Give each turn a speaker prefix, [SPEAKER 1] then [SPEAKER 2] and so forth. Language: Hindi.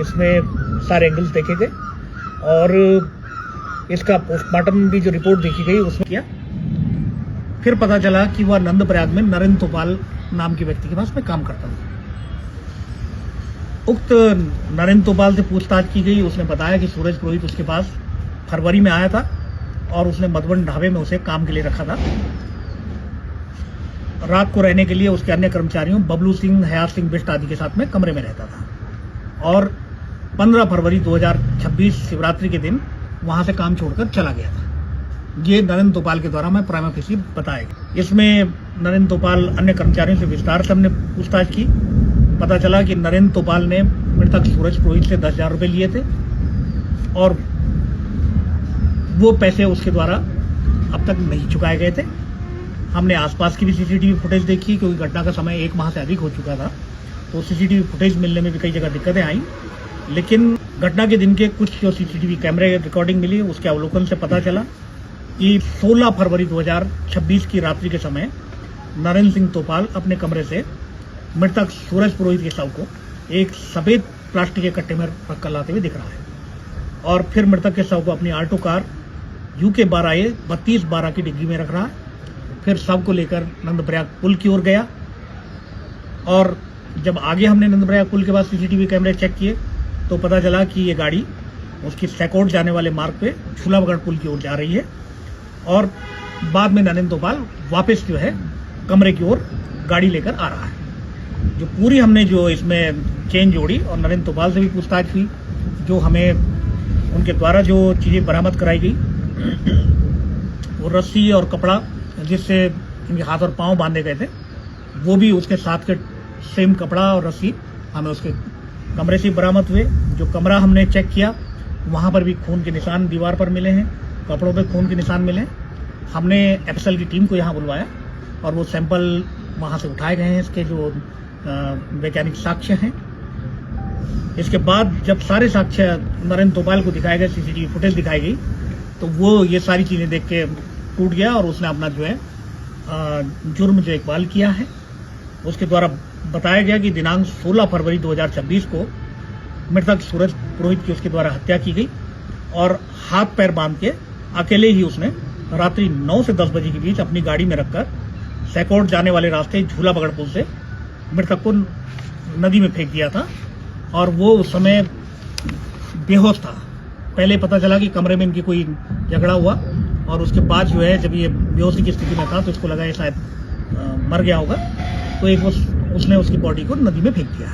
[SPEAKER 1] इसमें सारे एंगल्स देखे गए और इसका पोस्टमार्टम भी जो रिपोर्ट देखी गई उसमें किया। फिर पता चला कि वह नंदप्रयाग में नरेंद्र तोपाल नाम के व्यक्ति के पास में काम करता था। उक्त नरेंद्र तोपाल से पूछताछ की गई। उसने बताया कि सूरज पुरोहित उसके पास फरवरी में आया था और उसने मधुबन ढाबे में उसे काम के लिए रखा था। रात को रहने के लिए उसके अन्य कर्मचारियों बबलू सिंह, हयात सिंह बिष्ट आदि के साथ में कमरे में रहता था और 15 फरवरी 2026 शिवरात्रि के दिन वहां से काम छोड़कर चला गया था। ये नरेंद्र तोपाल के द्वारा मैं प्राइमा फेसी बताया गया। इसमें नरेंद्र तोपाल अन्य कर्मचारियों से विस्तार से हमने पूछताछ की। पता चला कि नरेंद्र तोपाल ने मृतक सूरज पुरोहित से 10,000 रुपये लिए थे और वो पैसे उसके द्वारा अब तक नहीं चुकाए गए थे। हमने आसपास की भी सीसीटीवी फुटेज देखी क्योंकि घटना का समय 1 माह से अधिक हो चुका था, तो सीसीटीवी फुटेज मिलने में भी कई जगह दिक्कतें आई। लेकिन घटना के दिन के कुछ जो सीसीटीवी कैमरे रिकॉर्डिंग मिली उसके अवलोकन से पता चला कि 16 फरवरी 2026 की रात्रि के समय नरेंद्र सिंह तोपाल अपने कमरे से मृतक सूरज पुरोहित के शव को एक सफेद प्लास्टिक के कट्टे में रखकर लाते हुए दिख रहा है और फिर मृतक के शव को अपनी आल्टो कार UK 12A 3212 की डिग्गी में रख रहा है। फिर शव को लेकर नंदप्रयाग पुल की ओर गया और जब आगे हमने नंदप्रयाग पुल के बाद सीसीटीवी कैमरे चेक किए तो पता चला कि ये गाड़ी उसकी सैकोट जाने वाले मार्ग पे झूलाबगड़ पुल की ओर जा रही है और बाद में नरेंद्र तोपाल वापस जो है कमरे की ओर गाड़ी लेकर आ रहा है। जो पूरी हमने जो इसमें चेन जोड़ी और नरेंद्र तोपाल से भी पूछताछ हुई, जो हमें उनके द्वारा जो चीज़ें बरामद कराई गई वो रस्सी और कपड़ा जिससे इनके हाथ और पांव बांधे गए थे वो भी उसके साथ के सेम कपड़ा और रस्सी हमें उसके कमरे से बरामद हुए। जो कमरा हमने चेक किया वहां पर भी खून के निशान दीवार पर मिले हैं, कपड़ों पे खून के निशान मिले हैं। हमने FSL की टीम को यहाँ बुलवाया और वो सैंपल वहां से उठाए गए हैं, इसके जो वैज्ञानिक साक्ष्य हैं। इसके बाद जब सारे साक्ष्य नरेंद्र तोपाल को दिखाए गए, सीसीटीवी फुटेज दिखाई गई, तो वो ये सारी चीज़ें देख के टूट गया और उसने अपना जो है जुर्म जो इकबाल किया है। उसके द्वारा बताया गया कि दिनांक 16 फरवरी 2026 को मृतक सूरज पुरोहित की उसके द्वारा हत्या की गई और हाथ पैर बांध के अकेले ही उसने रात्रि 9 से 10 बजे के बीच अपनी गाड़ी में रखकर सैकोट जाने वाले रास्ते झूलाबगड़ पुल से मृतक को नदी में फेंक दिया था और वो उस समय बेहोश था। पहले पता चला कि कमरे में इनकी कोई झगड़ा हुआ और उसके बाद जो है जब ये बेहोशी की स्थिति में था तो इसको लगा ये शायद मर गया होगा, तो एक उसने उसकी बॉडी को नदी में फेंक दिया।